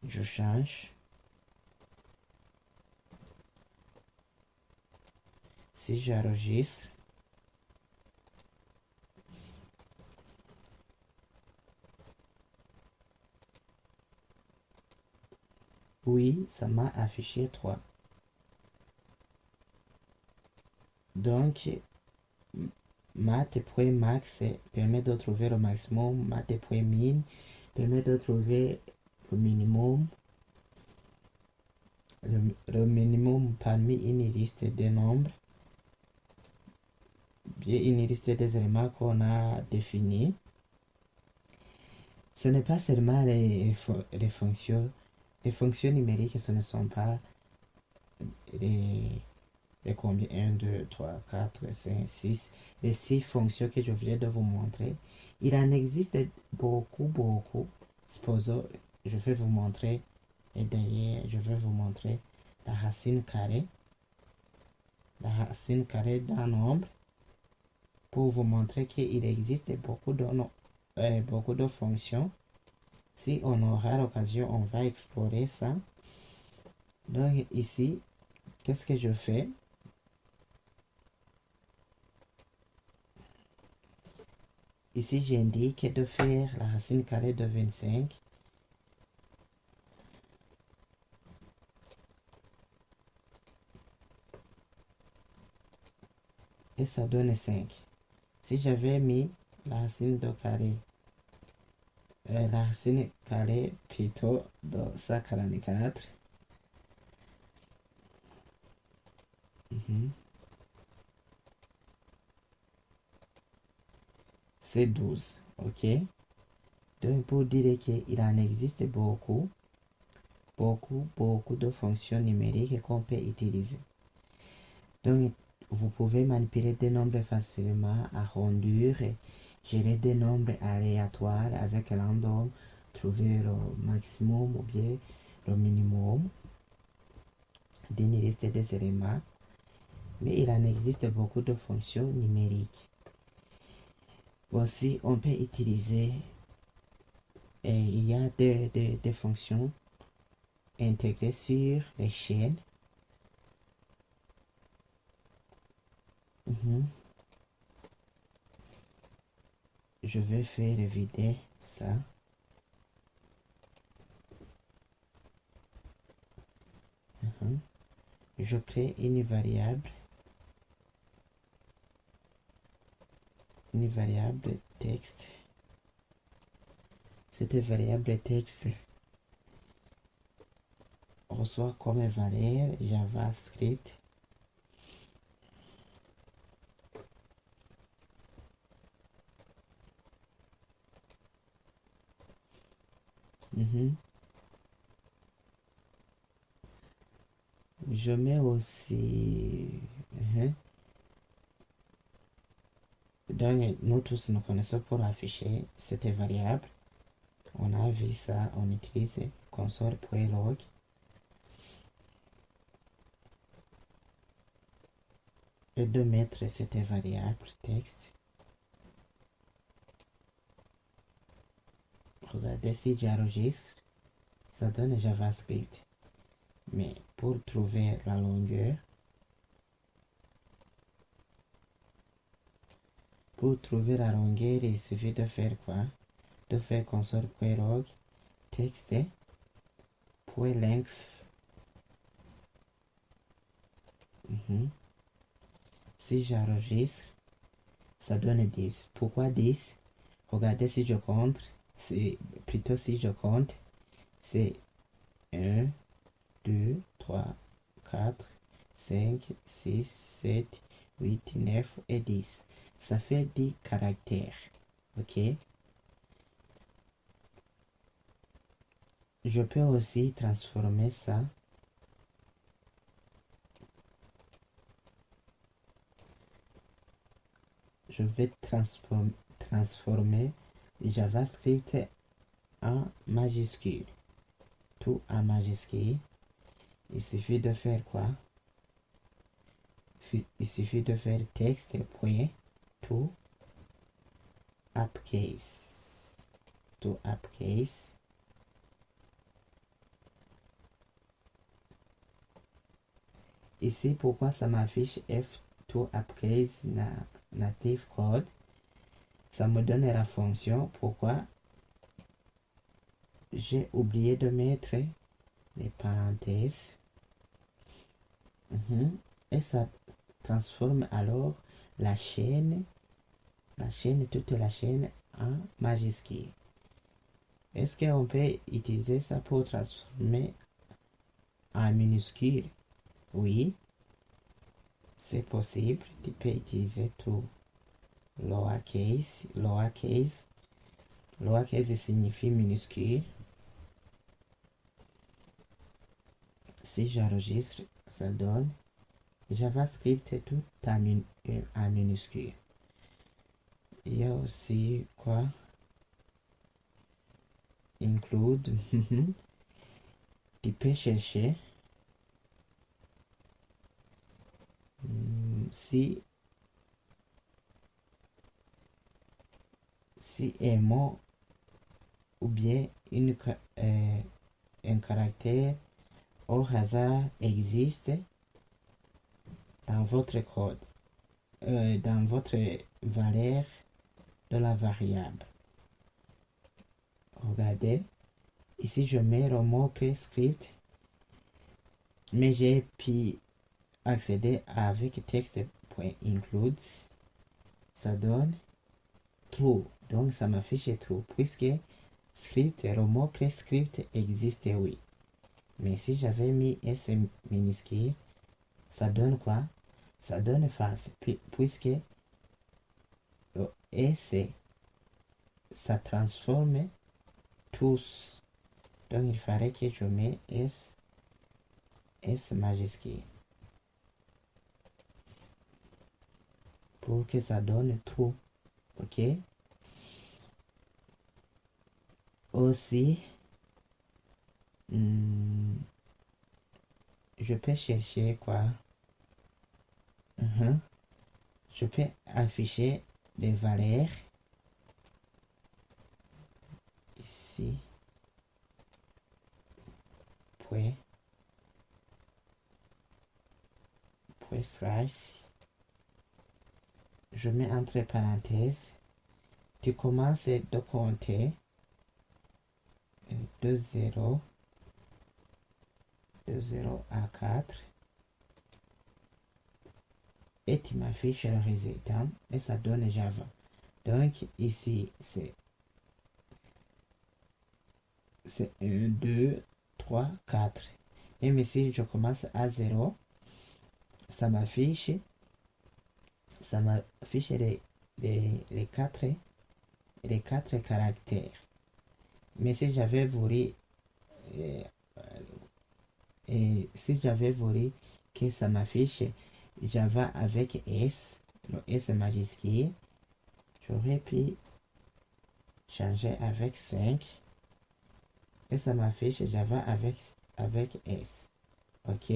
je change. Si j'enregistre, oui, ça m'a affiché 3. Donc, math.max permet de trouver le maximum, math.min permet de trouver le minimum, le minimum parmi une liste de nombres, bien une liste des éléments qu'on a définis. Ce n'est pas seulement les fonctions. Les fonctions numériques, ce ne sont pas les combien 1, 2, 3, 4, 5, 6. Les 6 fonctions que je viens de vous montrer. Il en existe beaucoup. Supposons, je vais vous montrer, et d'ailleurs, je vais vous montrer la racine carrée. La racine carrée d'un nombre pour vous montrer qu'il existe beaucoup de fonctions. Si on aura l'occasion, on va explorer ça. Donc ici, qu'est-ce que je fais? Ici, j'indique de faire la racine carrée de 25. Et ça donne 5. Si j'avais mis la racine de carré, la racine carrée plutôt de 144, c'est 12. Ok? Donc, pour dire qu'il en existe beaucoup de fonctions numériques qu'on peut utiliser. Donc, vous pouvez manipuler des nombres facilement, arrondir, gérer des nombres aléatoires avec random, trouver le maximum ou bien le minimum d'une liste des éléments. Mais il en existe beaucoup de fonctions numériques. Aussi, on peut utiliser, il y a des fonctions intégrées sur les chaînes. Je vais faire vider ça. Je crée une variable texte. Cette variable texte reçoit comme valeur JavaScript. Je mets aussi donc nous tous nous connaissons pour afficher cette variable. On a vu ça, on utilise console.log. Et de mettre cette variable texte. Regardez si j'enregistre, ça donne JavaScript. Mais pour trouver la longueur, il suffit de faire quoi? De faire console.log texte .length. Si j'enregistre, ça donne 10. Pourquoi 10? Regardez si je compte. C'est 1, 2, 3, 4, 5, 6, 7, 8, 9 et 10. Ça fait 10 caractères. Ok? Je peux aussi transformer ça. Je vais transformer JavaScript en majuscule. Tout en majuscule. Il suffit de faire quoi? Il suffit de faire texte point to uppercase. To uppercase. ici, pourquoi ça m'affiche F2 Upgrade Native Code? Ça me donne la fonction. Pourquoi j'ai oublié de mettre les parenthèses. Et ça transforme alors la chaîne, toute la chaîne en majuscule. Est-ce qu'on peut utiliser ça pour transformer en minuscule? Oui, c'est possible. Tu peux utiliser tout. Lowercase signifie minuscule. Si j'enregistre, ça donne JavaScript tout en minuscule. Il y a aussi quoi? Include. Tu peux chercher si un mot ou bien un caractère au hasard existe dans votre code, dans votre valeur de la variable. Regardez, ici je mets le mot-clé script, mais j'ai pu accéder avec text.includes, ça donne true, donc ça m'affiche true, puisque script, le mot-clé script existe, oui. Mais si j'avais mis S minuscule, ça donne quoi? Ça donne false, puisque le S, ça transforme tous. Donc il fallait que je mette S majuscule pour que ça donne true. Ok? Aussi, je peux chercher quoi? Je peux afficher des valeurs ici. Point slash. Je mets entre parenthèses. Tu commences de compter 2 0 à 4 et tu m'affiches le résultat et ça donne Java. Donc ici c'est 1, 2, 3, 4. Même si je commence à 0, ça m'affiche les 4 caractères. Mais si j'avais voulu que ça m'affiche Java avec S, le S majuscule, j'aurais pu changer avec 5 et ça m'affiche Java avec S. Ok?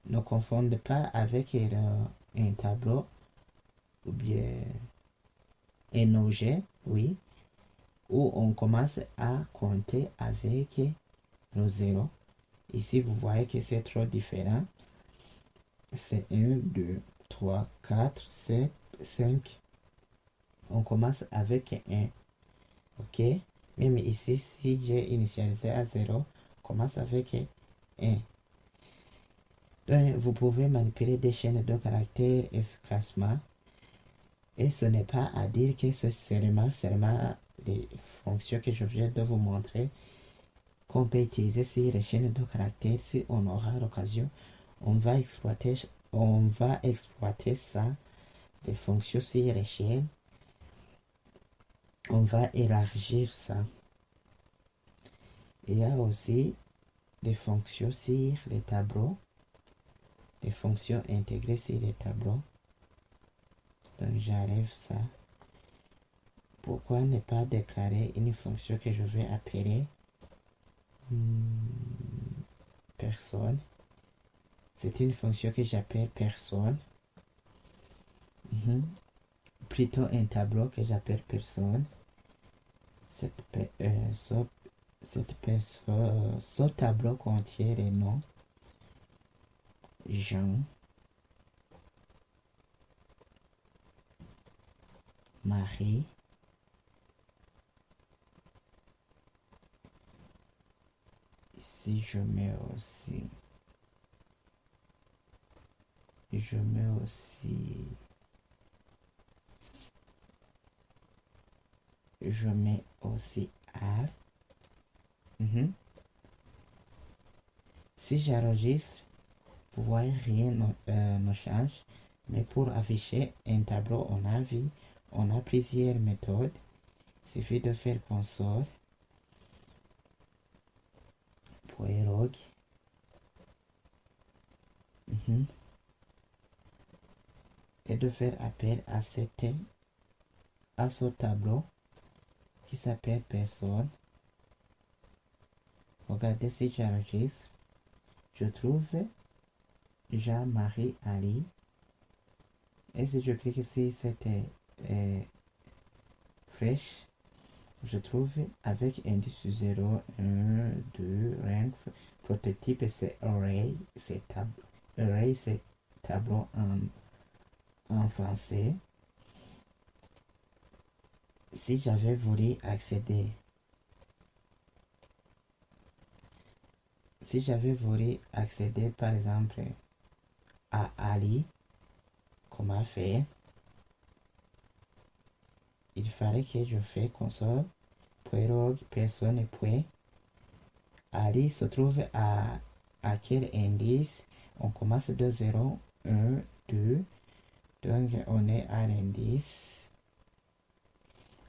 Ne confondez pas avec un tableau ou bien un objet, oui, où on commence à compter avec le 0. Ici, vous voyez que c'est trop différent. C'est 1, 2, 3, 4, 7, 5. On commence avec 1. Ok? Même ici, si j'ai initialisé à 0, on commence avec 1. Donc, vous pouvez manipuler des chaînes de caractères efficacement. Et ce n'est pas à dire que c'est seulement les fonctions que je viens de vous montrer qu'on peut utiliser sur les chaînes de caractères. Si on aura l'occasion, on va exploiter ça, les fonctions sur les chaînes. On va élargir ça. Il y a aussi des fonctions sur les tableaux, des fonctions intégrées sur les tableaux. Donc j'enlève ça. Pourquoi ne pas déclarer une fonction que je vais appeler personne? C'est une fonction que j'appelle personne. Plutôt un tableau que j'appelle personne. Ce tableau contient les noms. Jean, Marie, ici je mets aussi R. Si j'enregistre, vous voyez rien ne change, mais pour afficher un tableau en avis, on a plusieurs méthodes. Il suffit de faire console .log et de faire appel à ce tableau qui s'appelle personne. Regardez si j'enregistre, je trouve Jean-Marie Ali. Et si je clique ici, c'était fraîche, je trouve avec indice 0, 1, 2, rank, prototype c'est array, c'est tableau en français. Si j'avais voulu accéder, par exemple à Ali, comment faire? Il fallait que je fasse console.log personne point. Ali se trouve à quel indice? On commence de 0, 1, 2. Donc on est à l'indice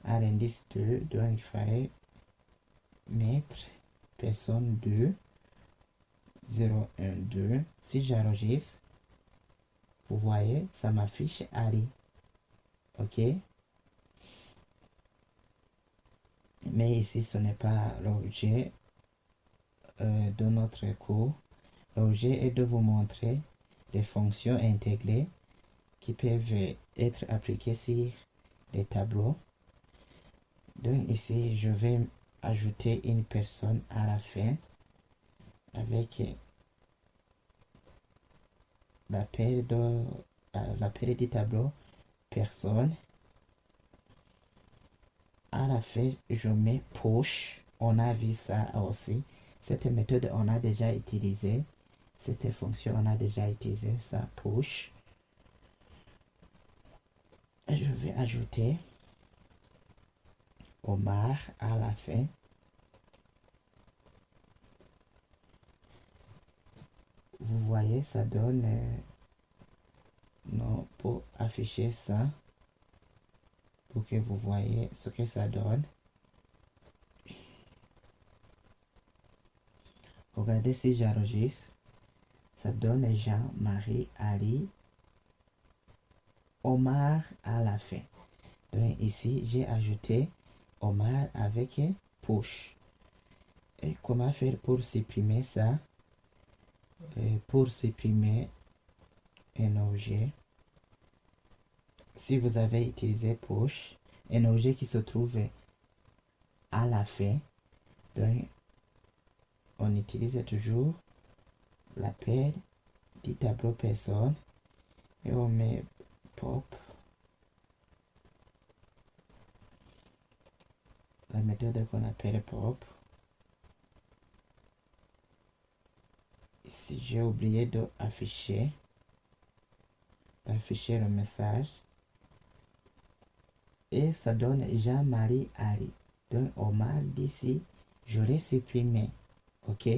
2. Donc il fallait mettre personne 2, 0, 1, 2. Si j'enregistre, vous voyez, ça m'affiche Ali. Ok? Mais ici, ce n'est pas l'objet de notre cours. L'objet est de vous montrer les fonctions intégrées qui peuvent être appliquées sur les tableaux. Donc ici, je vais ajouter une personne à la fin avec l'appel du tableau personne. À la fin, je mets push. On a vu ça aussi. Cette méthode, on a déjà utilisé. Cette fonction, on a déjà utilisé ça, push. Je vais ajouter Omar à la fin. Vous voyez, ça donne... non, pour afficher ça, pour que vous voyez ce que ça donne. Regardez si j'enregistre. Ça donne Jean-Marie Ali Omar à la fin. Donc ici, j'ai ajouté Omar avec push. Et comment faire pour supprimer ça? Pour supprimer un objet, si vous avez utilisé push, un objet qui se trouve à la fin, donc on utilise toujours l'appel du tableau personne et on met pop, la méthode qu'on appelle pop. Ici j'ai oublié d'afficher le message et ça donne Jean-Marie Ali. Donc Omar d'ici, je l'ai supprimé. Ok,